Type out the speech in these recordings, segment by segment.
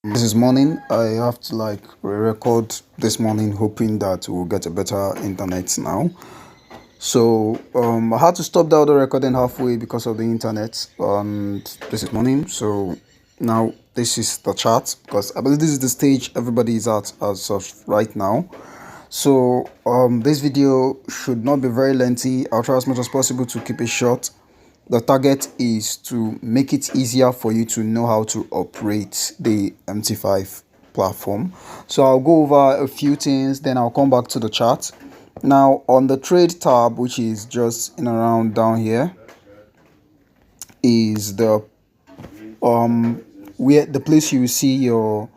This is morning. I have to record this morning, hoping that we'll get a better internet now. So I had to stop the audio recording halfway because of the internet. And this is morning. So now this is the chart because I believe this is the stage everybody is at as of right now. So this video should not be very lengthy. I'll try as much as possible to keep it short. The target is to make it easier for you to know how to operate the MT5 platform. So I'll go over a few things, then I'll come back to the chart. Now on the trade tab, which is just in around down here, is the where the place you see your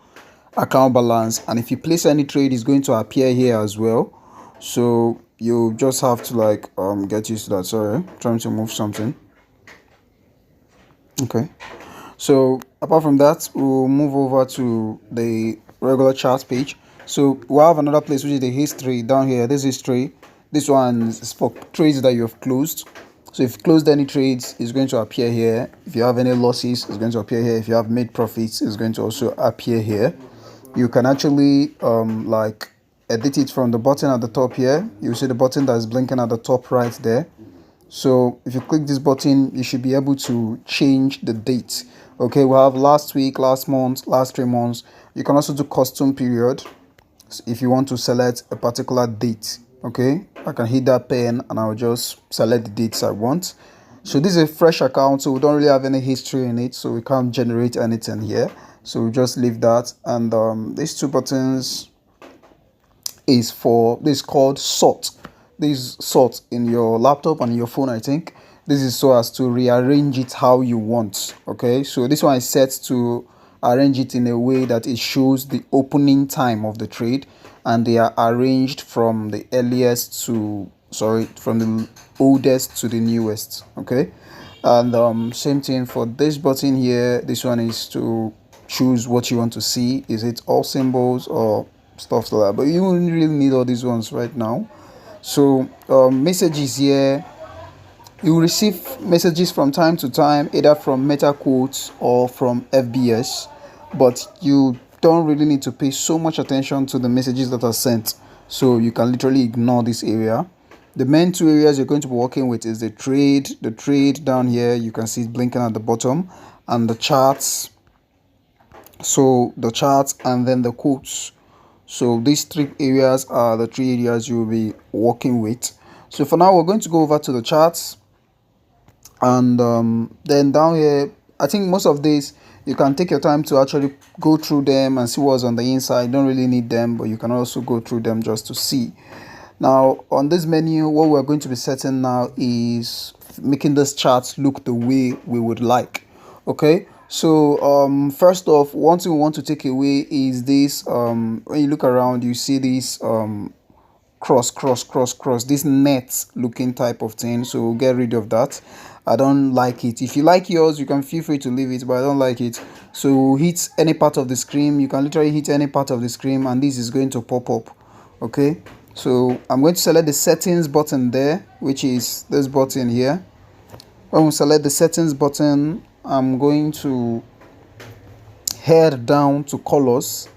account balance, and if you place any trade, it's going to appear here as well. So you just have to get used to that. Sorry, trying to move something. Okay, so apart from that, we'll move over to the regular chart page. So we'll have another place, which is the history down here. This history, this one is for trades that you have closed. So if you closed any trades, it's going to appear here. If you have any losses, it's going to appear here. If you have made profits, it's going to also appear here. You can actually edit it from the button at the top here. You see the button that is blinking at the top right there. So if you click this button, you should be able to change the date. Okay, we have last week, last month, last 3 months. You can also do custom period if you want to select a particular date. Okay, I can hit that pen and I'll just select the dates I want. So this is a fresh account, so we don't really have any history in it, so we can't generate anything here. So we just leave that. And these two buttons is for this, called sort. This sort in your laptop and your phone, I think. This is so as to rearrange it how you want. Okay, so this one is set to arrange it in a way that it shows the opening time of the trade, and they are arranged from the earliest to from the oldest to the newest. Okay, and same thing for this button here. This one is to choose what you want to see. Is it all symbols or stuff like that? But you don't really need all these ones right now. So messages here, you receive messages from time to time, either from Meta quotes or from FBS, but you don't really need to pay so much attention to the messages that are sent. So you can literally ignore this area. The main two areas you're going to be working with is the trade down here, you can see it blinking at the bottom, and the charts. So the charts and then the quotes. So these 3 areas are the 3 areas you will be working with. So for now, we're going to go over to the charts, and then down here, I think most of these you can take your time to actually go through them and see what's on the inside. You don't really need them, but you can also go through them just to see. Now on this menu, what we're going to be setting now is making this chart look the way we would like. Okay, so first off, one thing we want to take away is this. When you look around, you see this cross, this net looking type of thing. So we'll get rid of that. I don't like it. If you like yours, you can feel free to leave it, but I don't like it. So hit any part of the screen. You can literally hit any part of the screen and this is going to pop up. Okay, so I'm going to select the settings button there, which is this button here. When we select the settings button, I'm going to head down to colors,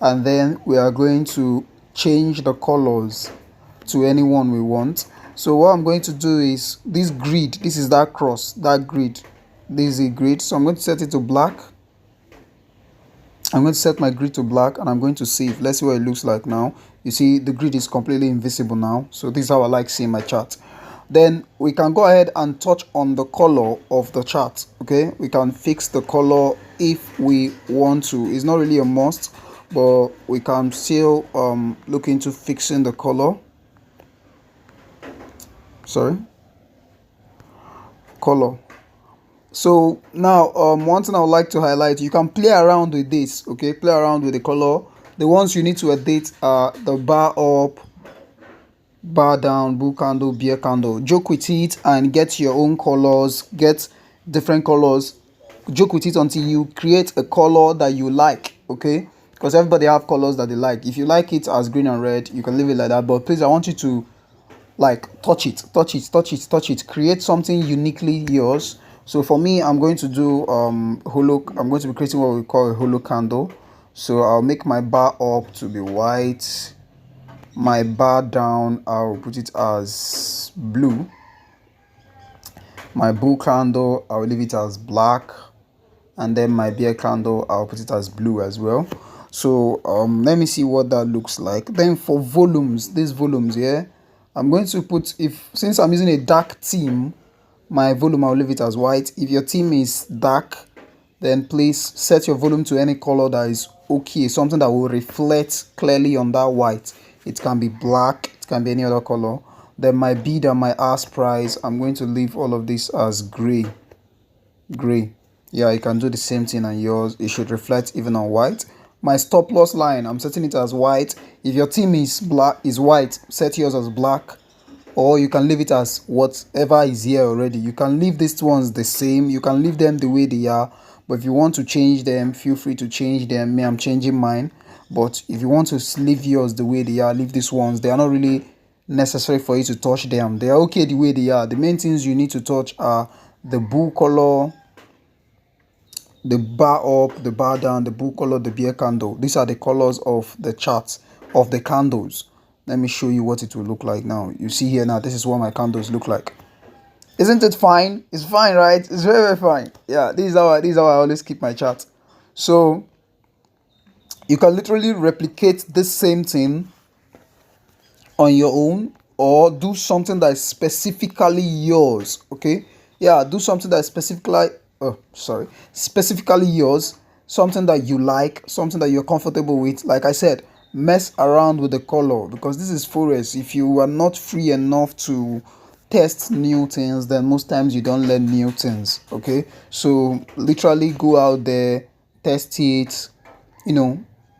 and then we are going to change the colors to any one we want. So what I'm going to do is this grid, this is that cross, that grid, this is a grid. So I'm going to set it to black. I'm going to set my grid to black and I'm going to save. Let's see what it looks like now. You see the grid is completely invisible now. So this is how I like seeing my chart. Then we can go ahead and touch on the color of the chart. Okay, we can fix the color if we want to. It's not really a must, but we can still look into fixing the color. Color. So now one thing I would like to highlight, you can play around with this. Okay, play around with the color. The ones you need to edit are the bar up, bar down, bull candle, bear candle. Joke with it and get your own colors, get different colors. Joke with it until you create a color that you like. Okay, because everybody have colors that they like. If you like it as green and red, you can leave it like that, but please, I want you to touch it, create something uniquely yours. So for me, I'm going to do holo. I'm going to be creating what we call a holo candle. So I'll make my bar up to be white, my bar down I'll put it as blue, my bull candle I'll leave it as black, and then my bear candle I'll put it as blue as well. So let me see what that looks like. Then for volumes, these volumes here, I'm going to put, if since I'm using a dark theme, my volume I'll leave it as white. If your theme is dark, then please set your volume to any color that is okay, something that will reflect clearly on that white. It can be black, it can be any other color. Then my bid and my ask price, I'm going to leave all of this as gray. Yeah, you can do the same thing on yours. It should reflect even on white. My stop loss line, I'm setting it as white. If your theme is white, set yours as black, or you can leave it as whatever is here already. You can leave these ones the same, you can leave them the way they are, but if you want to change them, feel free to change them. Me, I'm changing mine. But if you want to leave yours the way they are, leave these ones. They are not really necessary for you to touch them. They are okay the way they are. The main things you need to touch are the bull color, the bar up, the bar down, the bull color, the bear candle. These are the colors of the charts of the candles. Let me show you what it will look like now. You see here now, this is what my candles look like. Isn't it fine? It's fine, right? It's very, very fine. Yeah, this is how I always keep my chart. So you can literally replicate this same thing on your own, or do something that is specifically yours. Okay, yeah, do something that is specifically yours, something that you like, something that you're comfortable with. Like I said, mess around with the color, because this is forex. If you are not free enough to test new things, then most times you don't learn new things. Okay, so literally go out there, test it,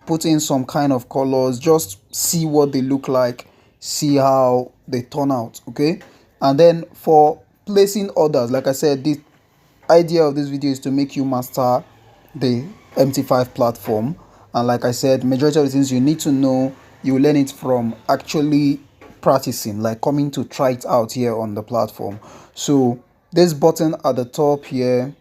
put in some kind of colors, just see what they look like, see how they turn out. Okay, and then for placing orders, like I said, the idea of this video is to make you master the MT5 platform. And like I said, majority of the things you need to know, you learn it from actually practicing, like coming to try it out here on the platform. So this button at the top here,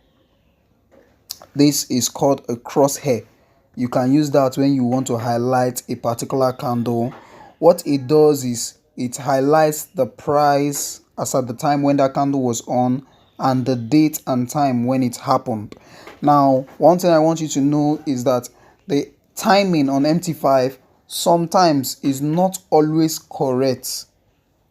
this is called a crosshair. You can use that when you want to highlight a particular candle. What it does is it highlights the price as at the time when that candle was on, and the date and time when it happened. Now, one thing I want you to know is that the timing on MT5 sometimes is not always correct.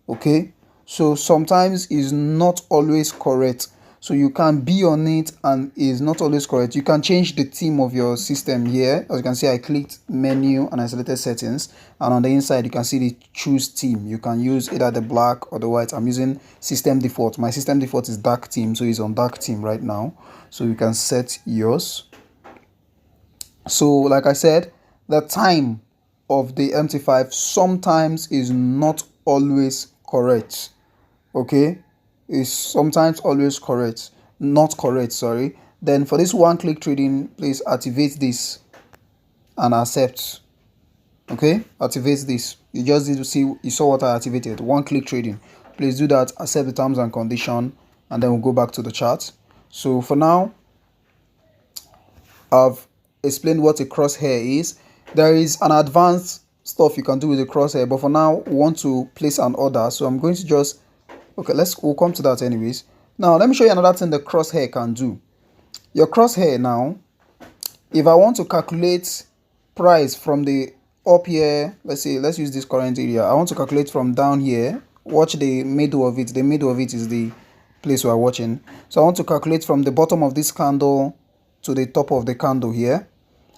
Okay, so sometimes is not always correct. So you can be on it and is not always correct. You can change the theme of your system here. As you can see, I clicked menu and I selected settings, and on the inside you can see the choose theme. You can use either the black or the white. I'm using system default. My system default is dark theme, so it's on dark theme right now. So you can set yours. So like I said, the time of the MT5 sometimes is not always correct. Okay, is sometimes always correct, not correct, sorry. Then for this one click trading, please activate this and accept. Okay, activate this. You just need to see, you saw what I activated, one click trading. Please do that, accept the terms and condition, and then we'll go back to the chart. So for now, I've explained what a crosshair is. There is an advanced stuff you can do with a crosshair, but for now we want to place an order, so I'm going to just, okay, we'll come to that anyways. Now let me show you another thing the crosshair can do. Your crosshair now, if I want to calculate price from the up here, let's use this current area. I want to calculate from down here. Watch the middle of it. The middle of it is the place we are watching. So I want to calculate from the bottom of this candle to the top of the candle here.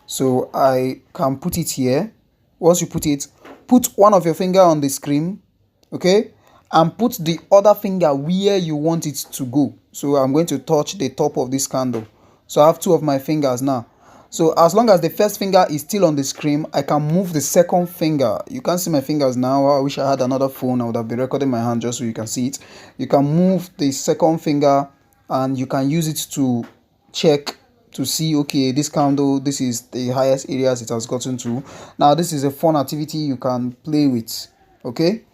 So I can put it here. Once you put it, put one of your finger on the screen, okay, and put the other finger where you want it to go. So I'm going to touch the top of this candle. So I have two of my fingers now. So as long as the first finger is still on the screen, I can move the second finger. You can't see my fingers now. I wish I had another phone. I would have been recording my hand just so you can see it. You can move the second finger and you can use it to check to see, okay, this candle, this is the highest areas it has gotten to. Now this is a fun activity you can play with. Okay,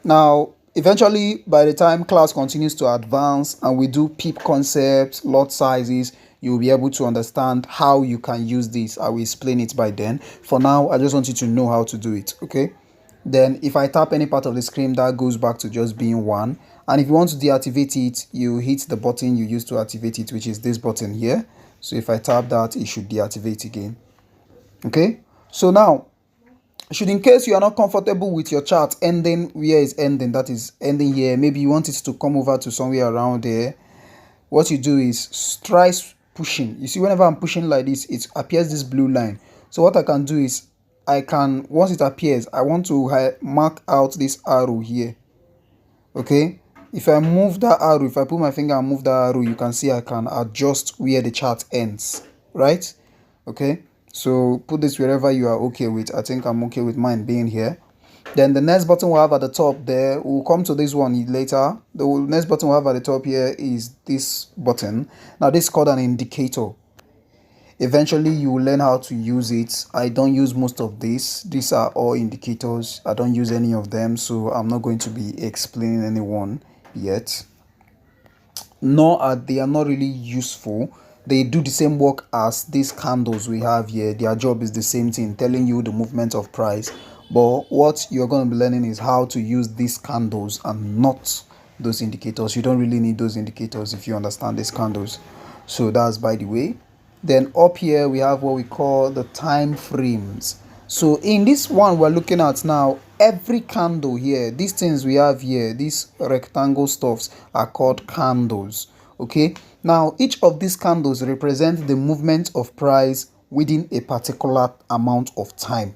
now Eventually, by the time class continues to advance and we do peep concepts, lot sizes, you'll be able to understand how you can use this. I will explain it by then. For now, I just want you to know how to do it, okay? Then if I tap any part of the screen, that goes back to just being one. And if you want to deactivate it, you hit the button you used to activate it, which is this button here. So if I tap that, it should deactivate again. Okay, so now, should in case you are not comfortable with your chart ending where it's ending, that is ending here, maybe you want it to come over to somewhere around there, what you do is try pushing. You see, whenever I'm pushing like this, it appears this blue line. So what I can do is, I can, once it appears, I want to mark out this arrow here. Okay, if I move that arrow, if I put my finger and move that arrow, you can see I can adjust where the chart ends, right? Okay, so put this wherever you are okay with. I think I'm okay with mine being here. Then the next button we'll have at the top there, we'll come to this one later. The next button we'll have at the top here is this button. Now this is called an indicator. Eventually you will learn how to use it. I don't use most of these are all indicators. I don't use any of them, so I'm not going to be explaining any one yet. Nor are they not really useful. They do the same work as these candles we have here. Their job is the same thing, telling you the movement of price. But what you're going to be learning is how to use these candles and not those indicators. You don't really need those indicators if you understand these candles. So that's by the way. Then up here we have what we call the time frames. So in this one we're looking at now, every candle here, these things we have here, these rectangle stuffs are called candles. Okay, now each of these candles represent the movement of price within a particular amount of time.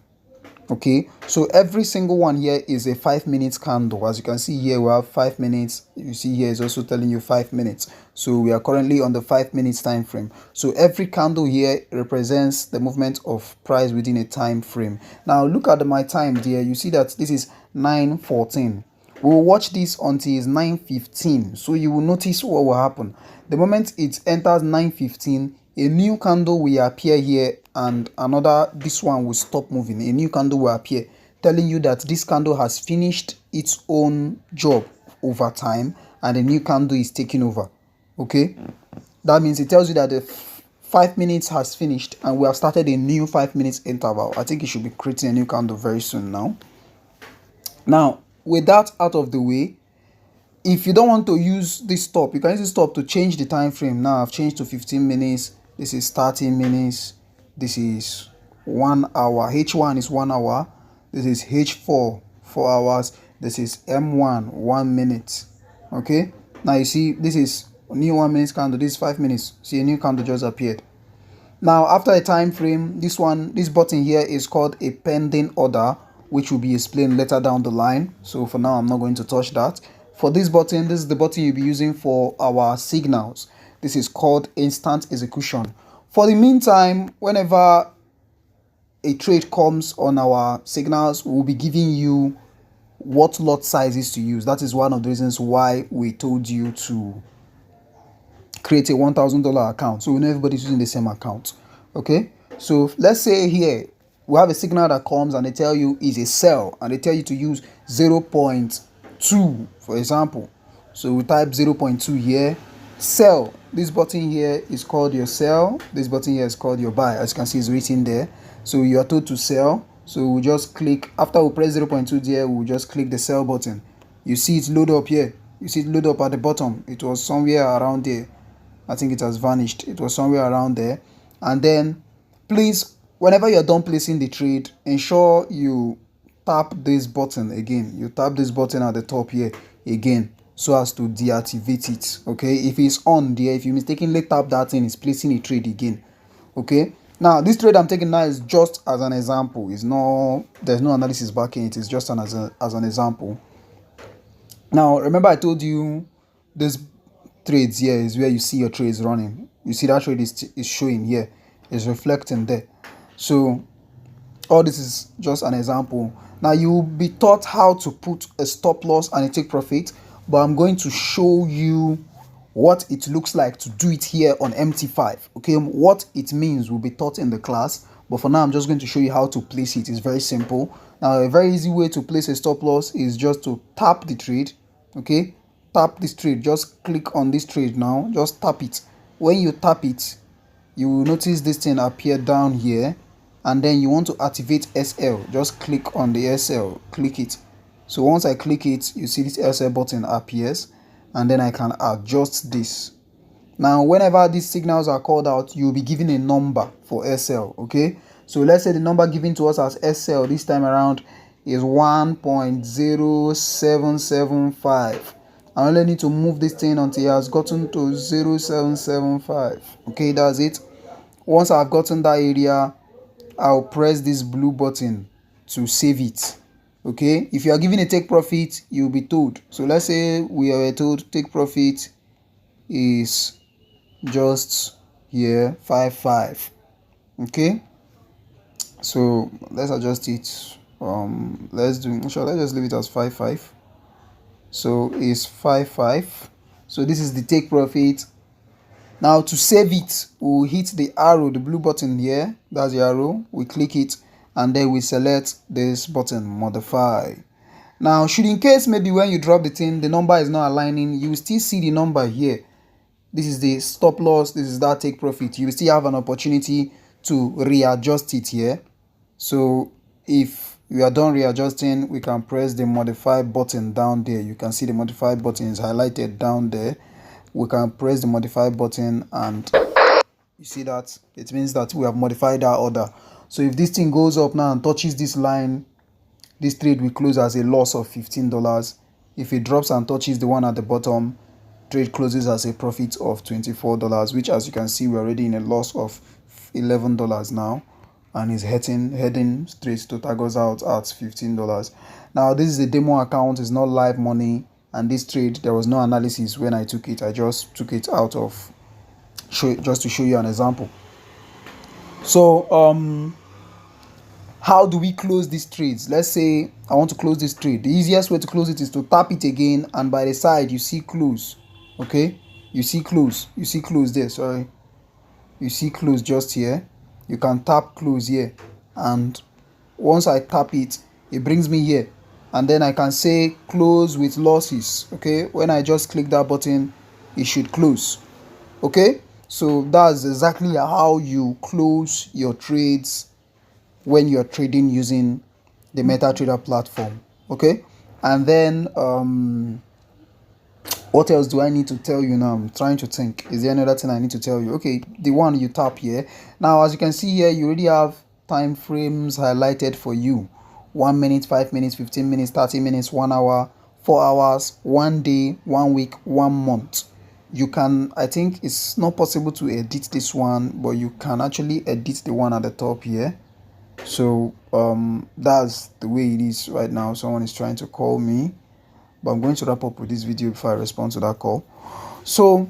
Okay, so every single one here is a 5 minutes candle. As you can see here, we have 5 minutes. You see here is also telling you 5 minutes. So we are currently on the 5 minutes time frame. So every candle here represents the movement of price within a time frame. Now look at my time there. You see that this is 9:14. We will watch this until it's 9:15. So you will notice what will happen. The moment it enters 9:15, a new candle will appear here and this one will stop moving. A new candle will appear, telling you that this candle has finished its own job over time and a new candle is taking over. Okay, that means it tells you that the 5 minutes has finished and we have started a new 5 minutes interval. I think it should be creating a new candle very soon now. Now with that out of the way, if you don't want to use this stop, you can use this stop to change the time frame. Now I've changed to 15 minutes. This is 30 minutes. This is 1 hour. H1 is 1 hour. This is H4, 4 hours. This is M1, 1 minute. Okay, now you see this is new 1 minute candle. This is 5 minutes. See, a new candle just appeared. Now after a time frame, this button here is called a pending order, which will be explained later down the line. So for now I'm not going to touch that. For this button, this is the button you'll be using for our signals. This is called instant execution. For the meantime, whenever a trade comes on our signals, we'll be giving you what lot sizes to use. That is one of the reasons why we told you to create a $1,000 account, so we know everybody's using the same account. Okay, so let's say here we have a signal that comes and they tell you is a sell and they tell you to use 0.2 for example. So we type 0.2 here, sell. This button here is called your sell. This button here is called your buy. As you can see, it's written there. So you are told to sell. So we just click, after we press 0.2 there, we'll just click the sell button. You see it load up here. You see it load up at the bottom. It was somewhere around there. I think it has vanished. It was somewhere around there. And then please, whenever you're done placing the trade, ensure you tap this button again. You tap this button at the top here again, so as to deactivate it. Okay, if it's on there, if you mistakenly tap that thing, it's placing a trade again. Okay, now this trade I'm taking now is just as an example. It's no, there's no analysis backing it. It's just as an example. Now remember I told you this trades here is where you see your trades running. You see that trade is showing here, is reflecting there. So all this is just an example. Now you will be taught how to put a stop loss and a take profit, but I'm going to show you what it looks like to do it here on MT5. Okay, what it means will be taught in the class, but for now I'm just going to show you how to place it. It's very simple. Now a very easy way to place a stop loss is just to tap the trade. Okay, tap this trade, just click on this trade now, just tap it. When you tap it, you will notice this thing appear down here, and then you want to activate SL, just click on the SL, click it. So once I click it, you see this SL button appears, and then I can adjust this. Now whenever these signals are called out, you'll be given a number for SL. Okay, so let's say the number given to us as SL this time around is 1.0775. I only need to move this thing until it has gotten to 0775. Okay, that's it. Once I've gotten that area, I'll press this blue button to save it. Okay, if you are given a take profit, you'll be told. So let's say we are told take profit is just here 55. Okay, so let's adjust it. Let's just leave it as 55. So it's 55. So this is the take profit. Now to save it, we'll hit the arrow, the blue button here. That's the arrow. We click it, and then we select this button, modify. Now should in case maybe when you drop the thing, the number is not aligning, you will still see the number here. This is the stop loss, this is that take profit. You will still have an opportunity to readjust it here. So if we are done readjusting, we can press the modify button down there. You can see the modify button is highlighted down there. We can press the modify button, and you see that it means that we have modified our order. So if this thing goes up now and touches this line, this trade will close as a loss of $15. If it drops and touches the one at the bottom, trade closes as a profit of $24, which, as you can see, we're already in a loss of $11 now, and is heading straight to tag us out at $15. Now this is a demo account, it's not live money, and this trade there was no analysis when I took it. I just took it out of just to show you an example. So how do we close these trades? Let's say I want to close this trade. The easiest way to close it is to tap it again, and by the side you see close. Okay, you see close there, sorry, you see close just here. You can tap close here, and once I tap it, it brings me here, and then I can say close with losses. Okay, when I just click that button, it should close. Okay, so that's exactly how you close your trades when you're trading using the Metatrader platform. Okay, and then what else do I need to tell you now? I'm trying to think. Is there another thing I need to tell you? Okay, the one you tap here. Now, as you can see here, you already have time frames highlighted for you. 1 minute, 5 minutes, 15 minutes, 30 minutes, 1 hour, 4 hours, 1 day, 1 week, 1 month. You can, I think it's not possible to edit this one, but you can actually edit the one at the top here. So that's the way it is right now. Someone is trying to call me, but I'm going to wrap up with this video before I respond to that call. So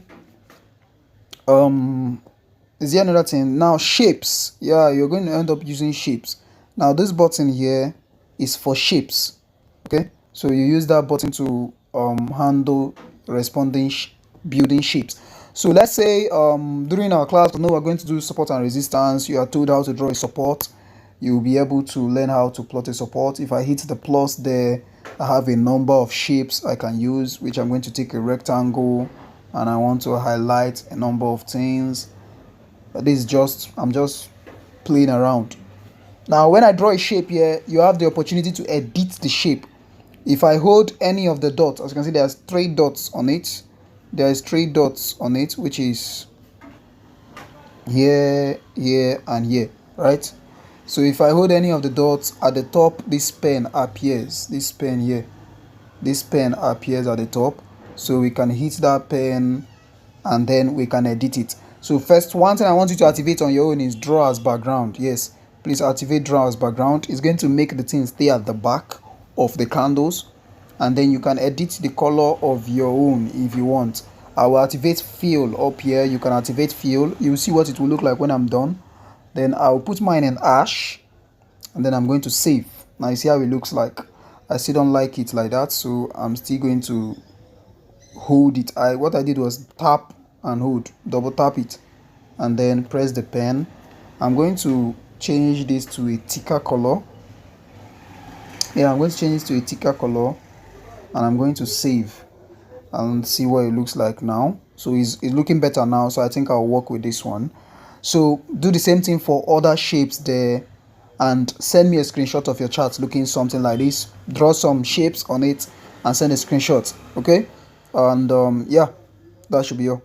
is there another thing? Now shapes. Yeah, you're going to end up using shapes. Now this button here is for shapes. Okay, so you use that button to handle responding building shapes. So let's say during our class, we know we're going to do support and resistance. You are told how to draw a support. You'll be able to learn how to plot a support. If I hit the plus there, I have a number of shapes I can use, which I'm going to take a rectangle, and I want to highlight a number of things. This is just, I'm just playing around. Now when I draw a shape here, you have the opportunity to edit the shape. If I hold any of the dots, as you can see, there's 3 dots on it. There's 3 dots on it, which is here, here, and here, right? So if I hold any of the dots at the top, this pen appears. This pen here, this pen appears at the top. So we can hit that pen, and then we can edit it. So first, one thing I want you to activate on your own is draw as background. Yes, please activate draw as background. It's going to make the thing stay at the back of the candles, and then you can edit the color of your own if you want. I will activate fill up here. You can activate fill. You'll see what it will look like when I'm done. Then I'll put mine in ash, and then I'm going to save. Now you see how it looks like. I still don't like it like that, so I'm still going to hold it. What I did was tap and hold, double tap it, and then press the pen. I'm going to change this to a thicker color. Yeah, I'm going to change this to a thicker color, and I'm going to save. and see what it looks like now. So it's looking better now, so I think I'll work with this one. So do the same thing for other shapes there, and send me a screenshot of your chart looking something like this. Draw some shapes on it and send a screenshot, okay? And yeah, that should be all.